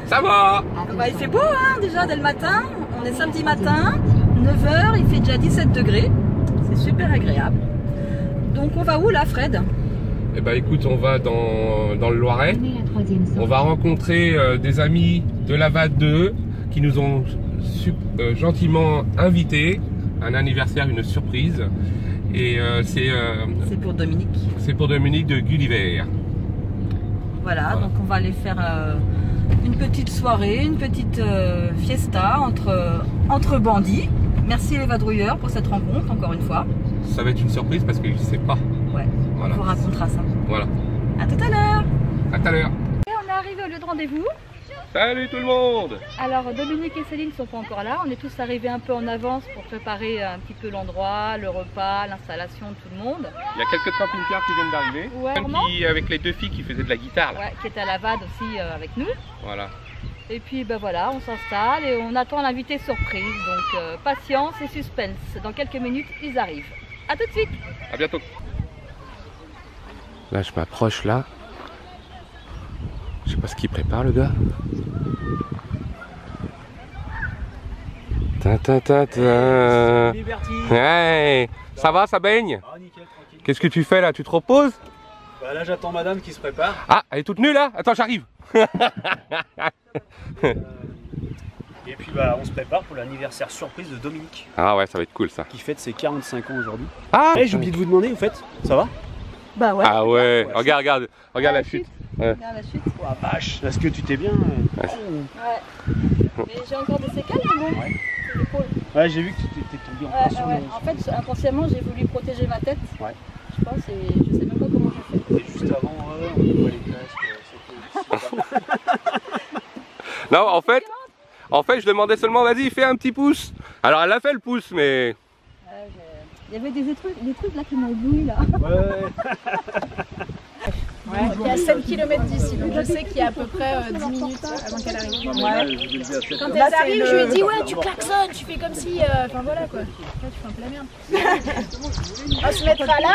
Ça va. Bah, il fait beau hein, déjà dès le matin. On est samedi matin, 9 h, il fait déjà 17 degrés. C'est super agréable. Donc on va où là, Fred? Eh ben écoute, on va dans le Loiret. On va rencontrer des amis de la VAD 2 qui nous ont gentiment invités. Un anniversaire, une surprise. Et c'est pour Dominique. C'est pour Dominique de Gulliver. Voilà, donc on va aller faire une petite soirée, une petite fiesta entre bandits. Merci les vadrouilleurs pour cette rencontre, encore une fois. Ça va être une surprise parce que je ne sais pas. Ouais, voilà. On vous racontera ça. Voilà. À tout à l'heure. À tout à l'heure. On est arrivé au lieu de rendez-vous. Salut tout le monde. Alors Dominique et Céline ne sont pas encore là. On est tous arrivés un peu en avance pour préparer un petit peu l'endroit, le repas, l'installation de tout le monde. Il y a quelques camping-cars qui viennent d'arriver. Ouais, avec les deux filles qui faisaient de la guitare là. Ouais, qui étaient à la VAD aussi avec nous. Voilà. Et puis ben voilà, on s'installe et on attend l'invité surprise. Donc patience et suspense. Dans quelques minutes, ils arrivent. A tout de suite. À bientôt. Là, je m'approche là. Je sais pas ce qu'il prépare le gars. Hey, ça va, ça baigne? Ah, nickel, tranquille. Qu'est-ce que tu fais là? Tu te reposes? Bah là j'attends madame qui se prépare. Ah, elle est toute nue là? Attends, j'arrive. Et puis bah on se prépare pour l'anniversaire surprise de Dominique. Ah ouais, ça va être cool ça. Qui fête ses 45 ans aujourd'hui. Ah, hey, j'ai oublié de vous demander, au fait, ça va? Bah ouais. Ah ouais, regarde la chute. Ouais. Regarde la chute. Oh la vache, est-ce que tu t'es bien? Ouais. Mais j'ai encore des séquelles, mais bon. Ouais, j'ai vu que tu t'es tombé en plein sur le... En fait, inconsciemment, j'ai voulu protéger ma tête. Ouais. Je pense, et je sais même pas comment j'ai fait. Et juste avant, on voit les casques, Non, en fait, je demandais seulement, vas-y, fais un petit pouce. Alors elle a fait le pouce, mais... Il y avait des trucs là qui m'ont ébloui là. Ouais, il y a 7 km d'ici, donc je sais qu'il y a à peu près 10 minutes avant qu'elle arrive. Ouais. Quand elle arrive, je lui ai dit ouais, tu klaxonnes, tu fais comme si. Enfin voilà quoi. Là, tu fais un peu la merde. On se mettra là,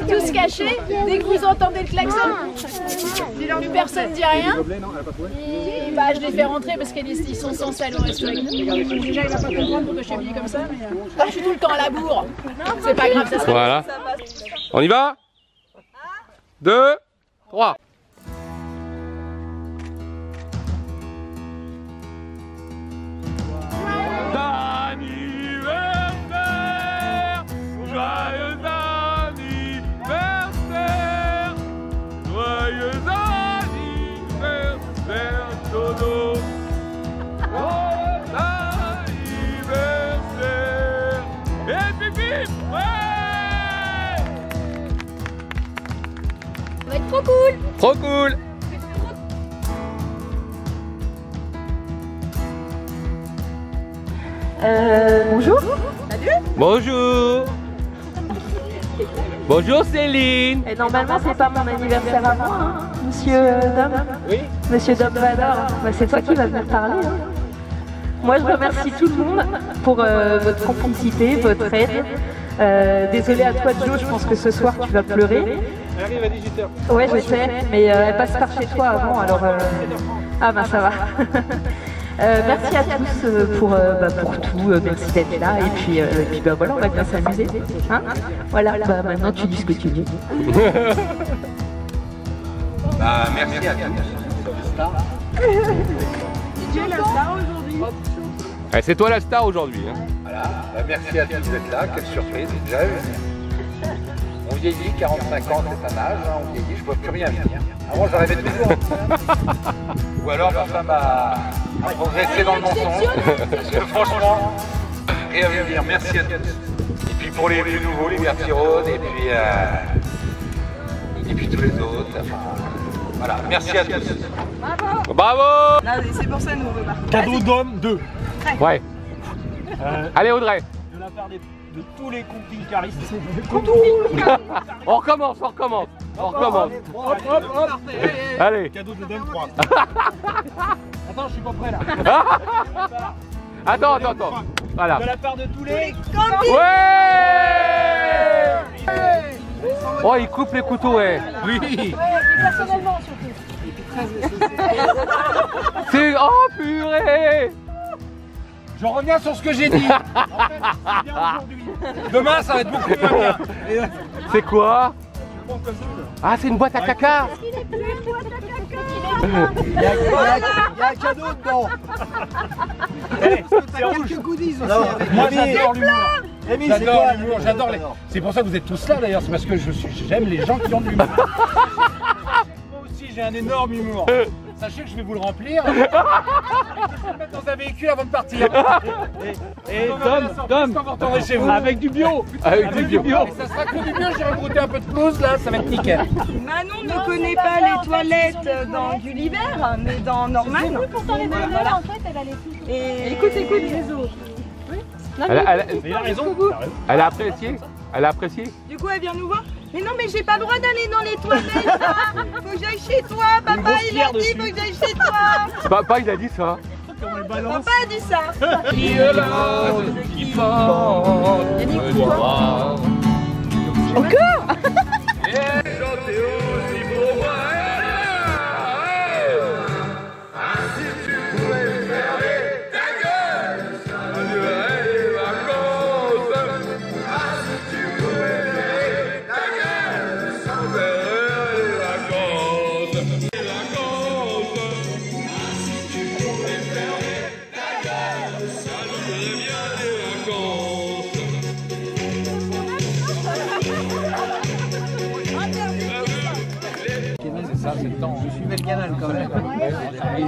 tous cachés. Dès que vous entendez le klaxon, plus personne dit rien. Et bah, je les fais rentrer parce qu'ils sont censés aller au resto avec nous. Déjà, il va pas comprendre pourquoi je suis habillée comme ça, mais je suis tout le temps à la bourre. C'est pas grave, ça sera. Voilà. On y va? 2, 3. Anniversaire, joyeux anniversaire, joyeux anniversaire, Dodo. Joyeux anniversaire, et bip ouais. Ça va être trop cool. Trop cool. Bonjour. Salut. Bonjour. Bonjour Céline. Et normalement c'est pas mon anniversaire à moi, hein, monsieur Dom. Oui. Monsieur Dom Vador, bah, c'est toi qui vas venir parler. Hein. Moi je remercie tout le monde pour votre complicité, votre aide. Désolée à toi Joe, je pense que ce soir tu vas pleurer. Elle arrive à 18 h. Ouais je sais, mais elle passe par chez toi avant alors... Ah bah ça va. Merci à tous pour tout, merci d'être là et puis bah, voilà, on va bien s'amuser. Hein, voilà, bah, maintenant tu dis ce que tu dis. Bah, merci à tous. Tu es la star aujourd'hui. C'est toi la star aujourd'hui. Hein. Voilà, bah, merci à tous d'être là, quelle surprise, déjà. On vieillit, 45 ans c'est un âge, hein, on vieillit, je vois plus rien venir. Avant j'arrivais toujours. Ou alors ma femme a progressé dans le mensonge. Parce que franchement, rien à dire, merci à tous. Et puis pour les plus nouveaux, les Bertirone, et puis tous les autres. Enfin, voilà, merci à tous. Bravo. Là, c'est pour ça nous on veut pas. Cadeau d'homme 2. Ouais. Allez Audrey. De la part de tous les camping-caristes. On recommence. Hop, hop, hop. Allez. Cadeau de Dom 3. Attends, je suis pas prêt là. Attends. Voilà. De la part de tous les... Ouais. Oh, il coupe les couteaux, ouais. Oui. Personnellement surtout. C'est Oh purée! Je reviens sur ce que j'ai dit. En fait, c'est bien aujourd'hui. Demain, ça va être beaucoup plus bien. C'est quoi? Ah, c'est une boîte à caca! Il y a un cadeau dedans. C'est rouge. Moi, j'adore l'humour. J'adore l'humour, j'adore les... C'est pour ça que vous êtes tous là d'ailleurs, c'est parce que j'aime les gens qui ont de l'humour. Moi aussi, j'ai un énorme humour. Sachez que je vais vous le remplir. Je vais le mettre dans un véhicule avant de partir. Et Tom, quand vous retournerez chez vous. Avec du bio. Avec du bio. Et ça sera que du bio, j'ai rajouté un peu de pelouse là, ça va être nickel. Manon ne connaît pas les toilettes dans Gulliver, mais dans Norman. Pourtant les voilà. En fait, elle a les tout. Et écoute les autres. Il a raison. Elle a apprécié? Elle a apprécié? Du coup, elle vient nous voir. Mais non, mais j'ai pas le droit d'aller dans les toilettes. Faut que j'aille chez toi. Papa, il a dit faut que j'aille chez toi. Papa, il a dit ça. Papa a dit ça. Qui est là? Qui porte? Encore? Ça, c'est le temps. Je suivais le canal quand même. Et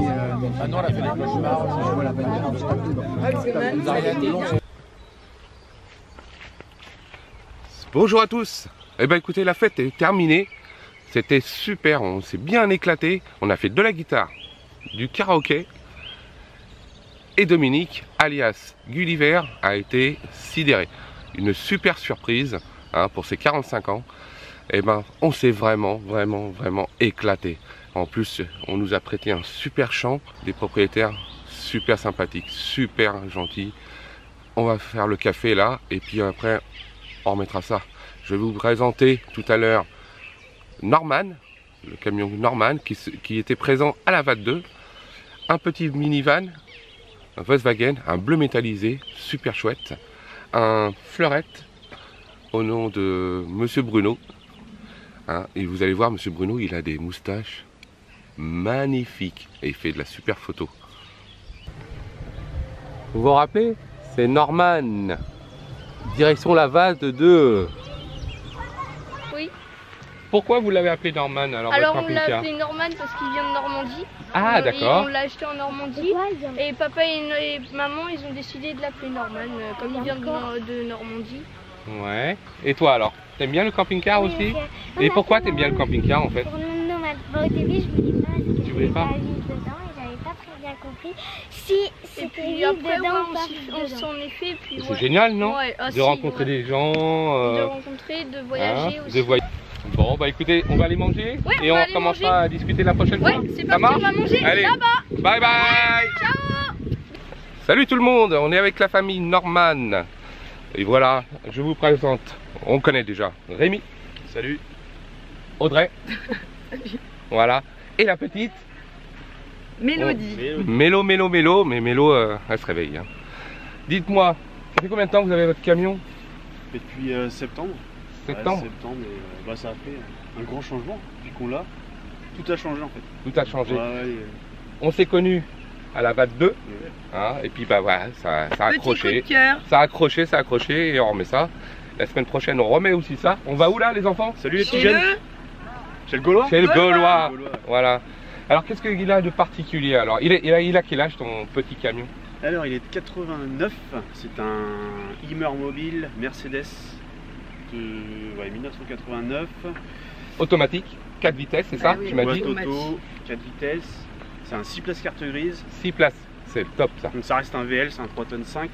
maintenant, elle a fait des cauchemars. Je vois la bannière. Bonjour à tous. Eh ben écoutez, la fête est terminée. C'était super, on s'est bien éclaté. On a fait de la guitare, du karaoké. Et Dominique, alias Gulliver, a été sidéré. Une super surprise pour ses 45 ans. Eh ben, on s'est vraiment éclaté. En plus, on nous a prêté un super chant, des propriétaires super sympathiques, super gentils. On va faire le café là, et puis après, on remettra ça. Je vais vous présenter tout à l'heure Norman, le camion Norman qui était présent à la VAT2. Un petit minivan, un Volkswagen, un bleu métallisé, super chouette. Un fleurette au nom de Monsieur Bruno. Et vous allez voir, Monsieur Bruno, il a des moustaches magnifiques et il fait de la super photo. Vous vous rappelez? C'est Norman, direction la VAT2. Oui. Pourquoi vous l'avez appelé Norman alors on l'a appelé Norman parce qu'il vient de Normandie. Ah d'accord. On l'a acheté en Normandie et papa et maman ils ont décidé de l'appeler Norman comme il vient de Normandie. Ouais. Et toi alors? T'aimes bien le camping-car aussi? Et pourquoi t'aimes bien le camping-car en fait? Pour le nomade. Au début, je voulais pas parce que tu voulais pas vivre dedans et j'avais pas très bien compris si c'était vivre après, dedans on s'en est fait. C'est génial, non? Ouais, de rencontrer des gens. De rencontrer, de voyager aussi. Bon, bah écoutez, on va aller manger et on recommencera à discuter la prochaine fois. C'est parti, on va manger là-bas. Bye bye. Ciao. Salut tout le monde, on est avec la famille Norman. Et voilà, je vous présente, on connaît déjà Rémi. Salut. Audrey. Voilà. Et la petite Mélodie. Mélo, mais Mélo, elle se réveille. Dites-moi, ça fait combien de temps que vous avez votre camion? Depuis septembre. Septembre. Septembre, et, ça a fait un grand changement. Depuis qu'on l'a, tout a changé en fait. Tout a changé. Ouais, on s'est connus à la VAT2. Et puis bah voilà, ça a accroché. Ça a accroché et on remet ça. La semaine prochaine, on remet aussi ça. On va où là les enfants? Salut les petits jeunes. Chez le Gaulois. Chez le Gaulois. Voilà. Alors qu'est-ce qu'il a de particulier alors? Il a quel âge ton petit camion? Alors il est de 89. C'est un Hummer mobile Mercedes de 1989. Automatique, 4 vitesses, c'est ça? Tu m'as dit. Auto, 4 vitesses. C'est un 6 places carte grise. 6 places, c'est top ça. Donc ça reste un VL, c'est un 3 tonnes 5.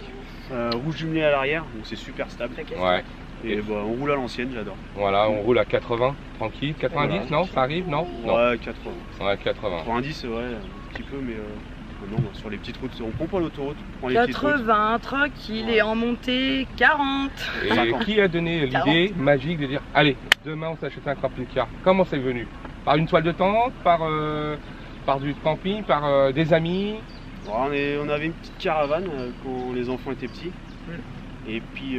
Rouge jumelé à l'arrière, donc c'est super stable. Ouais. Et bah, on roule à l'ancienne, j'adore. Voilà, on roule à 80, tranquille. 90, voilà. Non? Ça arrive, non? Ouais, 80. Ouais, 80. 90, ouais, un petit peu, mais non, sur les petites routes, on prend pas l'autoroute. 80, tranquille, et en montée, 40. Et 50. Qui a donné l'idée magique de dire, allez, demain on s'achète un camping-car? Comment c'est venu? Par une toile de tente? Par par du camping, par des amis? Bon, on avait une petite caravane quand les enfants étaient petits. Et puis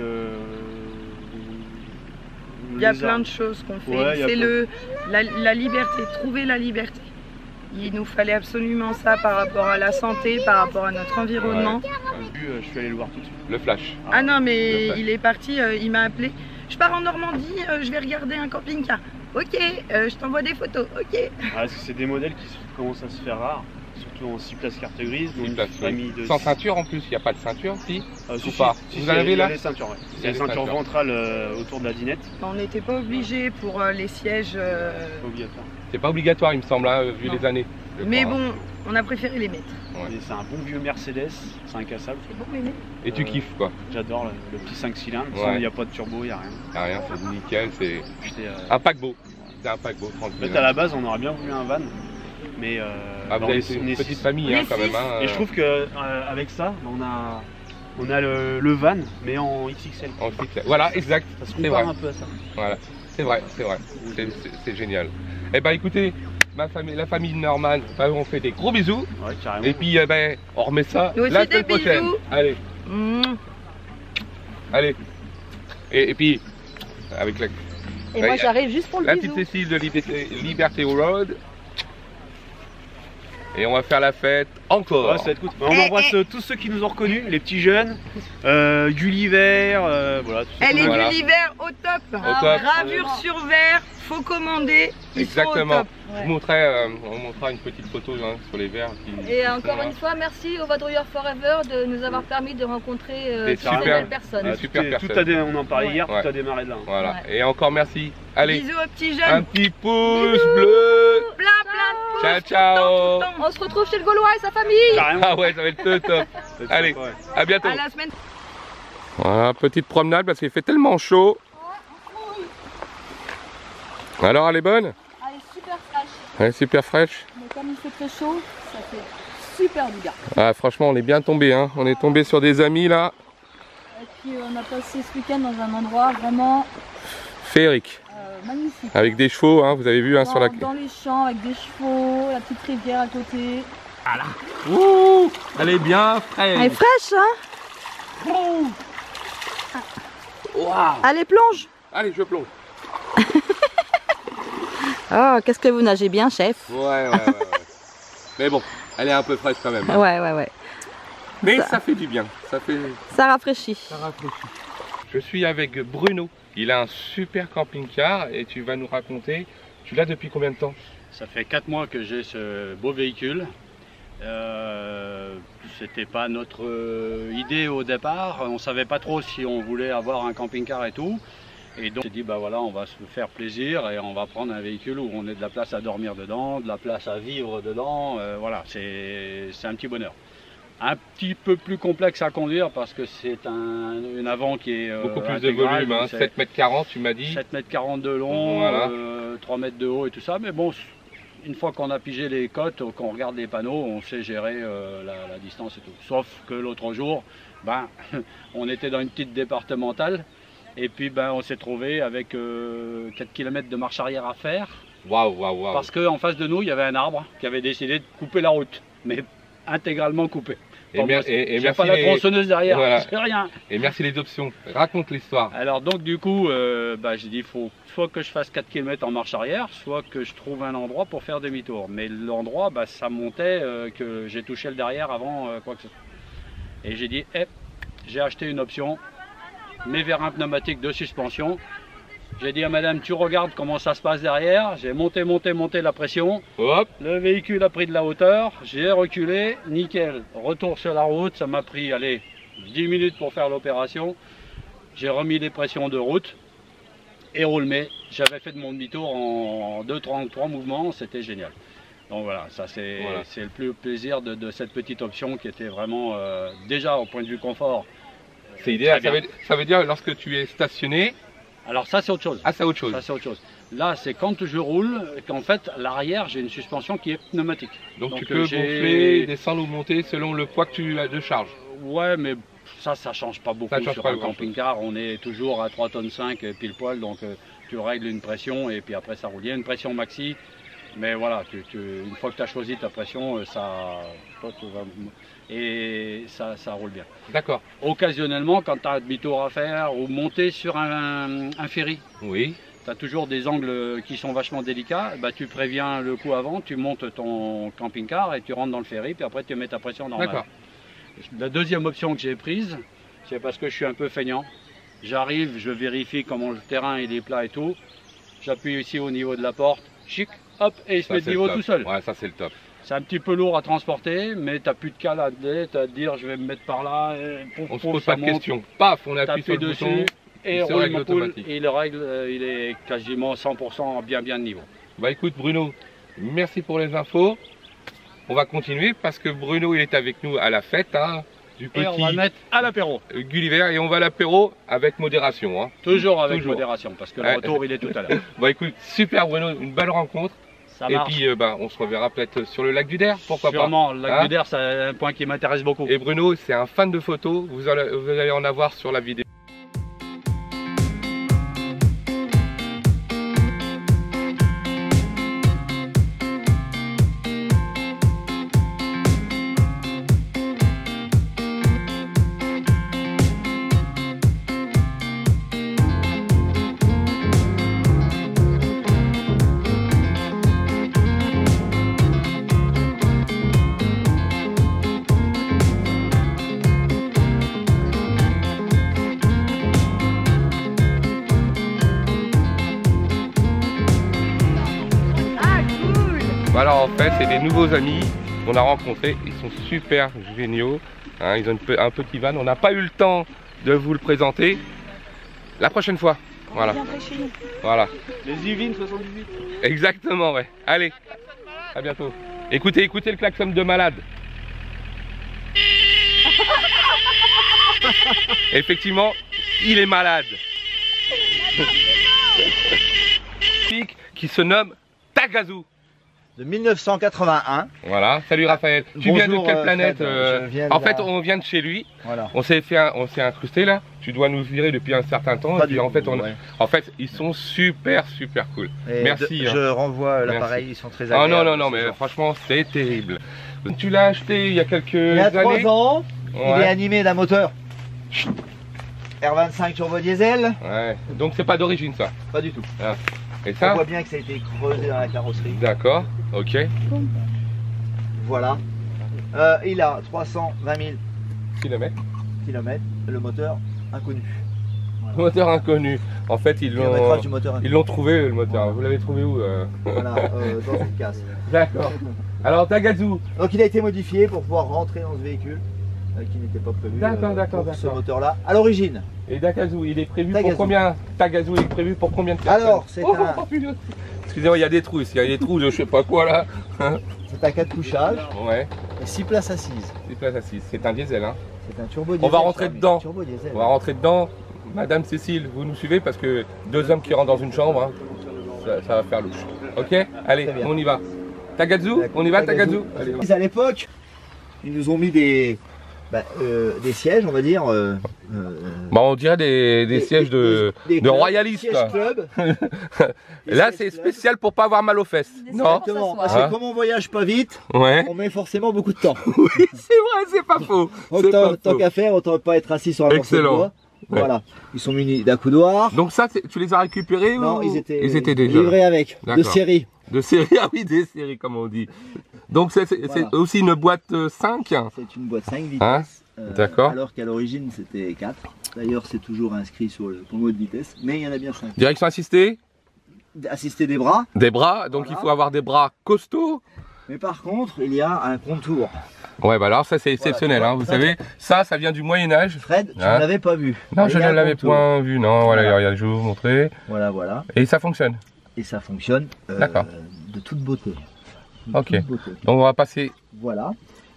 il y a plein de choses qu'on fait. Ouais, c'est la liberté, trouver la liberté. Il nous fallait absolument ça par rapport à la santé, par rapport à notre environnement. Ouais. Je suis allé le voir tout de suite. Le flash. Ah non, mais il est parti, il m'a appelé. Je pars en Normandie, je vais regarder un camping-car. Ok, je t'envoie des photos, ok. Parce que c'est des modèles qui commencent à se faire rares, surtout en 6 places carte grise. Donc de... Sans ceinture en plus, il n'y a pas de ceinture, si ou pas. Vous en avez là? Les ceintures, ouais. Il y a les ceintures ventrales autour de la dinette. On n'était pas obligé pour les sièges. Pas obligatoire. C'est pas obligatoire, il me semble, hein, vu les années. Mais bon, on a préféré les mettre. Ouais. C'est un bon vieux Mercedes, c'est incassable. C'est bon, mais et tu kiffes quoi? J'adore le petit 5 cylindres, il n'y a pas de turbo, il n'y a rien. Il n'y a rien, c'est nickel, c'est un paquebot. C'est un paquebot, 30 000. En fait, à la base, on aurait bien voulu un van, mais vous avez une petite famille hein, quand même. Hein, et je trouve qu'avec ça, on a le van, mais en XXL. En XXL. Voilà, exact. Ça se compare un peu à ça. Voilà, c'est vrai, c'est génial. Eh ben écoutez, la famille Norman, on fait des gros bisous. Ouais, carrément. Et puis on remet ça la semaine prochaine. Allez. Allez. Et puis, avec la... Et moi j'arrive juste pour le bisou. La petite Cécile de Liberty Road. Et on va faire la fête encore. Ouais, ça va être cool. On embrasse tous ceux qui nous ont reconnus, les petits jeunes, Gulliver, voilà. Gulliver au top. Gravure sur verre, faut commander. Exactement. Je montrerai, on montrera une petite photo hein, sur les verres. Et encore une fois, merci au Vadrouilleur Forever de nous avoir permis de rencontrer des super belles personnes. On en parlait hier, tout a démarré de là. Voilà. Ouais. Et encore merci. Allez. Bisous aux petits jeunes. Un petit pouce bleu. Plein de pouces. Ciao. Tout le temps. On se retrouve chez le Gaulois et sa famille. Carrément. Ah ouais, ça va être le top. Allez, à bientôt. À la semaine. Voilà, petite promenade parce qu'il fait tellement chaud. Alors, elle est bonne? Elle est super fraîche. Elle est super fraîche. Mais comme il fait très chaud, ça fait super du bien. Ah, franchement, on est bien tombé. Hein. On est tombé sur des amis là. Et puis, on a passé ce week-end dans un endroit vraiment féerique. Magnifique. Avec des chevaux, hein, vous avez vu hein, sur la... Dans les champs, avec des chevaux, la petite rivière à côté. Voilà. Ouh, elle est bien fraîche. Elle est fraîche, hein. Wow. Allez, plonge. Allez, je plonge. Oh, qu'est-ce que vous nagez bien, chef. Ouais. Mais bon, elle est un peu fraîche quand même. Hein. Ouais. Mais ça fait du bien. Ça rafraîchit. Je suis avec Bruno. Il a un super camping-car et tu vas nous raconter. Tu l'as depuis combien de temps? Ça fait 4 mois que j'ai ce beau véhicule. C'était pas notre idée au départ. On savait pas trop si on voulait avoir un camping-car et tout. Et donc on s'est dit bah voilà, on va se faire plaisir et on va prendre un véhicule où on ait de la place à dormir dedans, de la place à vivre dedans. Voilà, c'est un petit bonheur. Un petit peu plus complexe à conduire parce que c'est une avant qui est beaucoup plus de volume, hein, 7,40 m tu m'as dit. 7,40 m de long, voilà. 3 mètres de haut et tout ça, mais bon, une fois qu'on a pigé les côtes, qu'on regarde les panneaux, on sait gérer la distance et tout. Sauf que l'autre jour, ben, on était dans une petite départementale et puis ben, on s'est trouvé avec 4 km de marche arrière à faire. Waouh. Parce qu'en face de nous, il y avait un arbre qui avait décidé de couper la route, mais intégralement coupé. Et merci pas la tronçonneuse derrière, voilà. C'est rien. Et merci les options, raconte l'histoire. Alors donc du coup, j'ai dit il faut soit que je fasse 4 km en marche arrière, soit que je trouve un endroit pour faire demi-tour. Mais l'endroit, ça montait que j'ai touché le derrière avant quoi que ce soit. Et j'ai dit, j'ai acheté une option, mes vérins pneumatiques de suspension. J'ai dit à madame, tu regardes comment ça se passe derrière. J'ai monté la pression. Hop. Le véhicule a pris de la hauteur. J'ai reculé. Nickel. Retour sur la route. Ça m'a pris, 10 minutes pour faire l'opération. J'ai remis les pressions de route. Et roulé. J'avais fait de mon demi-tour en 2-3 mouvements. C'était génial. Donc voilà, ça c'est le plus plaisir de cette petite option qui était vraiment, déjà au point de vue confort. C'est idéal. Ça veut dire lorsque tu es stationné. Alors ça c'est autre chose. Ah c'est autre chose. Ça c'est autre chose. Là c'est quand je roule qu'en fait l'arrière j'ai une suspension qui est pneumatique. Donc tu peux gonfler, descendre ou monter selon le poids que tu as de charge. Ouais mais ça change pas beaucoup sur un camping-car. On est toujours à 3,5 tonnes pile poil donc tu règles une pression et puis après ça roule. Il y a une pression maxi Mais voilà, une fois que tu as choisi ta pression, ça roule bien. D'accord. Occasionnellement, quand tu as un demi-tour à faire ou monter sur un ferry, oui. Tu as toujours des angles qui sont vachement délicats, bah, tu préviens le coup avant, tu montes ton camping-car et tu rentres dans le ferry, puis après tu mets ta pression normale. D'accord. La deuxième option que j'ai prise, c'est parce que je suis un peu feignant. J'arrive, je vérifie comment le terrain il est plat et tout. J'appuie ici au niveau de la porte, chic, hop, et il se met de niveau tout seul. Ouais, ça c'est le top. C'est un petit peu lourd à transporter, mais tu n'as plus de cale à te dire je vais me mettre par là. On se pose pas de questions. Paf, on appuie sur le dessus. bouton. Et roulement cool, et le règle, il est quasiment 100% bien de niveau. Bah écoute Bruno, merci pour les infos. On va continuer parce que Bruno il est avec nous à la fête hein, du petit. Et on va le mettre à l'apéro. Gulliver et on va à l'apéro avec modération. Hein. Toujours avec modération parce que le retour il est tout à l'heure. Bah écoute, super Bruno, une belle rencontre. Ça et marche. Puis on se reverra peut-être sur le lac du Der, pourquoi Sûrement, pas. le lac du Der c'est un point qui m'intéresse beaucoup. Et Bruno c'est un fan de photos, vous allez en avoir sur la vidéo. Alors en fait c'est des nouveaux amis qu'on a rencontrés, ils sont super géniaux, hein, ils ont un petit van, on n'a pas eu le temps de vous le présenter, la prochaine fois, voilà. Voilà. Les Yvelines 78. Exactement ouais, allez, à bientôt. Écoutez le klaxon de malade. Effectivement, il est malade. Qui se nomme Tagazu. De 1981. Voilà, salut Raphaël. Tu viens de quelle planète Fred, En fait, on vient de chez lui. Voilà. On s'est incrusté là. Tu dois nous virer depuis un certain temps. Pas et puis, du en fait, tout, ouais. ils sont super cool. Et merci. Je renvoie l'appareil, ils sont très agréables. agréables. Non, mais franchement, c'est terrible. Tu l'as acheté il y a quelques années. Il y a 3 ans. Ouais. Il est animé d'un moteur R25 turbo diesel. Ouais. Donc c'est pas d'origine ça. Pas du tout. Ah. Et ça on voit bien que ça a été creusé dans la carrosserie. D'accord, ok. Voilà. Il a 320 000 km. Le moteur inconnu. Voilà. Moteur inconnu. En fait, ils l'ont trouvé le moteur. Voilà. Vous l'avez trouvé où Voilà, dans une casse. D'accord. Alors Tagazu. Donc il a été modifié pour pouvoir rentrer dans ce véhicule qui n'était pas prévu pour ce moteur-là à l'origine. Et Tagazu, il est prévu pour combien? Tagazu, il est prévu pour combien de personnes? Alors, c'est un... Excusez-moi, il y a des trous ici, il y a des trous de je sais pas quoi là. C'est un 4 couchages. Ouais. Et 6 places assises. 6 places assises, c'est un diesel hein. C'est un turbo diesel. On va rentrer dedans. Turbo diesel. On va rentrer dedans. Madame Cécile, vous nous suivez parce que 2 hommes qui rentrent dans une chambre, hein, ça va faire louche. Ok? Allez, on y va. Tagazu, on y va Tagazu. À l'époque, ils nous ont mis des sièges, on va dire. On dirait des sièges de royalistes. Club. Là, c'est spécial pour pas avoir mal aux fesses. Non. Exactement. Parce que comme on voyage pas vite, on met forcément beaucoup de temps. Oui, c'est vrai, c'est pas faux. Tant qu'à faire, autant pas être assis sur un morceau de bois. Voilà. Ils sont munis d'accoudoirs. Donc ça, tu les as récupérés ou... Non, ils étaient déjà livrés avec. De série. De série, ah oui, des séries comme on dit. Donc c'est aussi une boîte 5. C'est une boîte 5 vitesses. D'accord. Alors qu'à l'origine c'était 4. D'ailleurs c'est toujours inscrit sur le pommeau de vitesse. Mais il y en a bien 5. Direction assistée. Assisté des bras. Des bras, donc il faut avoir des bras costauds. Mais par contre il y a un contour. Ouais, bah alors ça c'est exceptionnel, hein, vous savez, ça vient du Moyen-Âge. Fred, tu ne l'avais pas vu. Non, je ne l'avais point vu, non, voilà, regarde, je vais vous montrer. Voilà. Et ça fonctionne. Et ça fonctionne de toute beauté. Ok, donc on va passer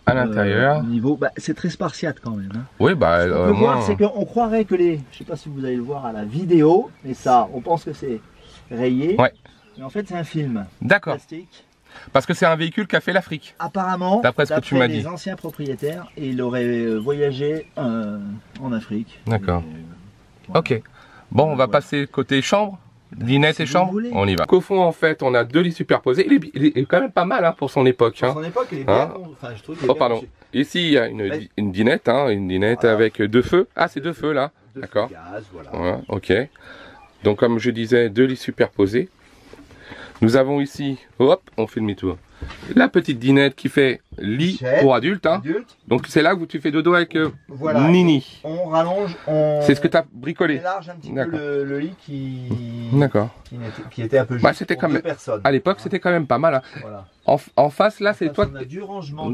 à l'intérieur. Niveau, c'est très spartiate quand même. Hein. Oui, bah on peut voir, c'est qu'on croirait que les, je sais pas si vous allez le voir à la vidéo, mais ça, on pense que c'est rayé. Ouais. Mais en fait, c'est un film. D'accord. Plastique. Parce que c'est un véhicule qui a fait l'Afrique. Apparemment, d'après ce que tu m'as dit. Les anciens propriétaires, et il aurait voyagé en Afrique. D'accord. Ok. Bon, on va passer côté chambre. Dinette et chambre, on y va. Qu'au fond, en fait, on a deux lits superposés. Il est quand même pas mal hein, pour son époque. Pour son époque, il est bien. Enfin, je trouve qu'il est bien pardon. Ici, il y a une dinette, hein, voilà. Avec deux feux. Ah, c'est deux feux là. D'accord. Voilà, ok. Donc, comme je disais, deux lits superposés. Nous avons ici, hop, on fait demi-tour. La petite dinette qui fait lit pour adultes. Hein. Donc c'est là où tu fais dodo avec Nini. On rallonge, c'est ce que tu as bricolé. On élarge un petit peu le lit qui était un peu juste c'était quand même, personnes. À l'époque, c'était quand même pas mal. Hein. Voilà. En face, là, c'est toi. On a du rangement.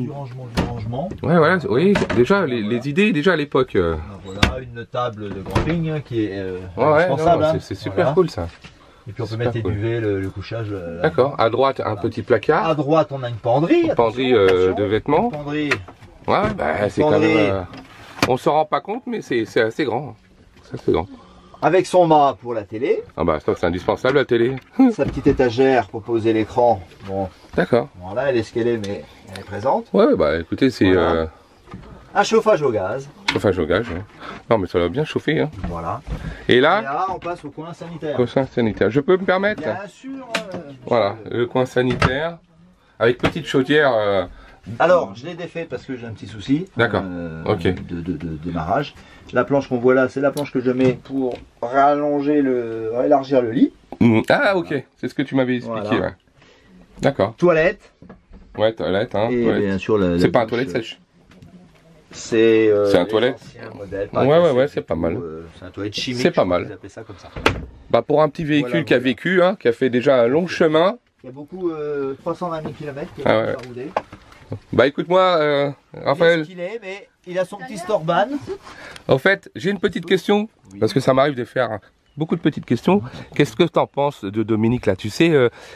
Ouais, voilà, oui, déjà, les idées, déjà à l'époque. Voilà, une table de camping qui est indispensable. C'est super cool ça. Et puis on peut mettre les duvets, le couchage. D'accord. À droite, un petit placard. À droite, on a une penderie. Une penderie de vêtements. Une penderie. Ouais, bah, c'est quand même. On s'en rend pas compte, mais c'est assez grand. C'est assez grand. Avec son mât pour la télé. Ah bah ça c'est indispensable la télé. Sa petite étagère pour poser l'écran. Bon. D'accord. Voilà, elle est ce qu'elle est, mais elle est présente. Ouais, bah écoutez, c'est. Voilà. Un chauffage au gaz. Chauffage au gaz, ouais. Non mais ça va bien chauffer. Hein. Voilà. Et là, on passe au coin sanitaire. Coin sanitaire. Je peux me permettre? Bien sûr. Voilà, le coin sanitaire. Avec petite chaudière. Alors, je l'ai défait parce que j'ai un petit souci. D'accord. Ok. De démarrage. La planche qu'on voit là, c'est la planche que je mets pour élargir le lit. Ah ok, c'est ce que tu m'avais expliqué. Voilà. Ouais. D'accord. Toilette. Ouais, toilette. Hein, et toilette. Bien sûr, c'est pas un toilette sèche. C'est un toilette. Ouais, c'est pas mal. C'est un toilette chimique. C'est pas mal. Vous appelez ça comme ça. Bah pour un petit véhicule qui a vécu, hein, qui a fait déjà un long chemin. Il y a beaucoup, 320 000 km. Bah écoute-moi, Raphaël. Mais il a son petit Storban. En fait, j'ai une petite question, parce que ça m'arrive de faire beaucoup de petites questions. Qu'est-ce que tu en penses de Dominique là? Tu sais,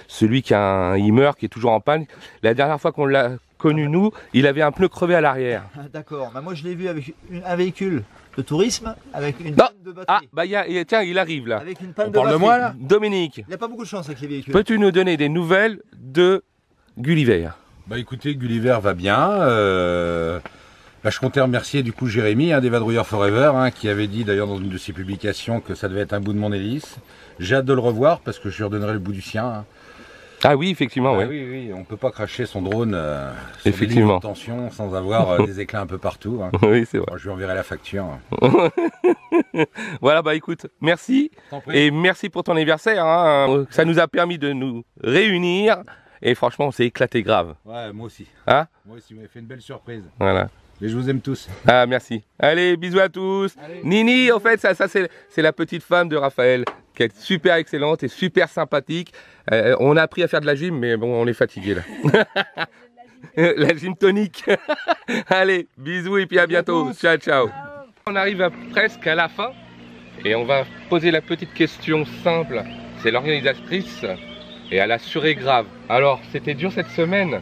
celui qui a un Hummer qui est toujours en panne. La dernière fois qu'on l'a connu, nous, il avait un pneu crevé à l'arrière. D'accord, bah, moi je l'ai vu avec un véhicule de tourisme avec une panne de batterie. Ah, bah tiens, il arrive là. Avec une panne de batterie. Parle de moi là. Dominique. Il n'y a pas beaucoup de chance avec les véhicules. Peux-tu nous donner des nouvelles de Gulliver? Bah écoutez, Gulliver va bien. Là, je comptais remercier du coup Jérémy, des Vadrouilleurs Forever, qui avait dit d'ailleurs dans une de ses publications que ça devait être un bout de mon hélice. J'ai hâte de le revoir parce que je lui redonnerai le bout du sien. Hein. Ah oui, effectivement, oui. Oui, on peut pas cracher son drone effectivement. Tension sans avoir des éclats un peu partout. Hein. Oui, c'est vrai. Moi, je lui enverrai la facture. Voilà, bah écoute, merci. Et merci pour ton anniversaire. Hein. Ça nous a permis de nous réunir. Et franchement, on s'est éclaté grave. Ouais, moi aussi. Hein? Moi aussi, vous m'avez fait une belle surprise. Voilà. Et je vous aime tous. Ah, merci. Allez, bisous à tous. Allez. Nini, au fait, ça c'est la pettique femme de Raphaël, qui est super excellente et super sympathique. On a appris à faire de la gym, mais bon, on est fatigué là. La gym tonique. Allez, bisous et puis à bientôt. Ciao, ciao. On arrive presque à la fin et on va poser la petite question simple. C'est l'organisatrice et elle a assuré grave. Alors, c'était dur cette semaine?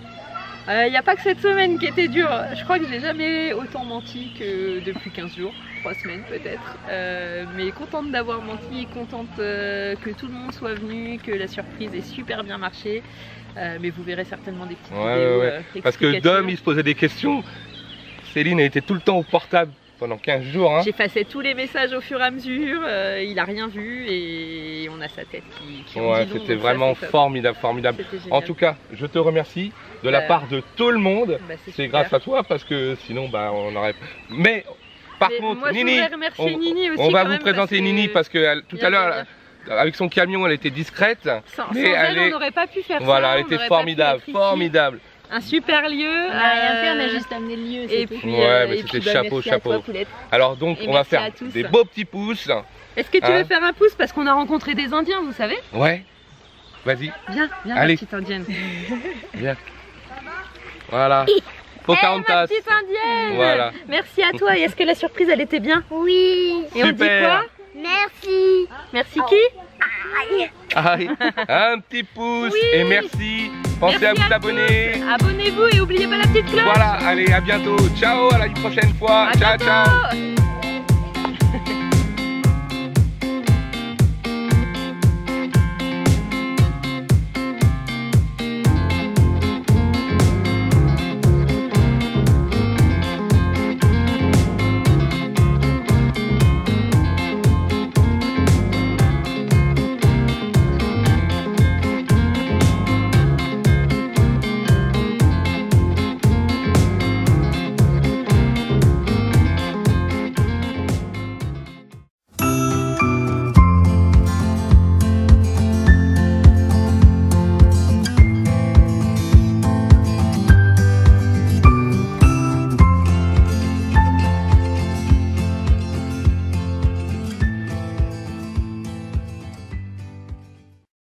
Il n'y a pas que cette semaine qui était dure. Je crois que j'ai jamais autant menti que depuis 15 jours, 3 semaines peut-être. Mais contente d'avoir menti, contente que tout le monde soit venu, que la surprise ait super bien marché. Mais vous verrez certainement des petites vidéos. Parce que Dom, il se posait des questions. Céline était tout le temps au portable pendant 15 jours. Hein. J'effaçais tous les messages au fur et à mesure. Il a rien vu et on a sa tête qui ouais, c'était vraiment formidable, formidable. En tout cas, je te remercie de la part de tout le monde. C'est grâce à toi parce que sinon, on aurait. Mais par contre, moi, Nini, Nini aussi, on va vous présenter Nini parce que tout à l'heure, avec son camion, elle était discrète. Sans elle, on n'aurait pas pu faire ça. Voilà, elle était formidable, formidable. Un super lieu. On n'a rien fait, on a juste amené le lieu. Et puis, ouais, mais c'était chapeau. Toi, alors donc, on va faire des beaux petits pouces. Est-ce que tu veux faire un pouce parce qu'on a rencontré des Indiens, vous savez? Ouais. Vas-y. Viens, allez. Ma petite Indienne. Viens. Voilà. Pocahontas. Ma petite Indienne. Voilà. Merci à toi. Et est-ce que la surprise, elle était bien? Oui. Et on dit quoi? Merci. Merci qui? Aïe. Un petit pouce et merci. Pensez à vous abonner. Abonnez-vous et n'oubliez pas la petite cloche. Voilà, allez, à bientôt. Ciao, à la prochaine fois. Ciao, ciao.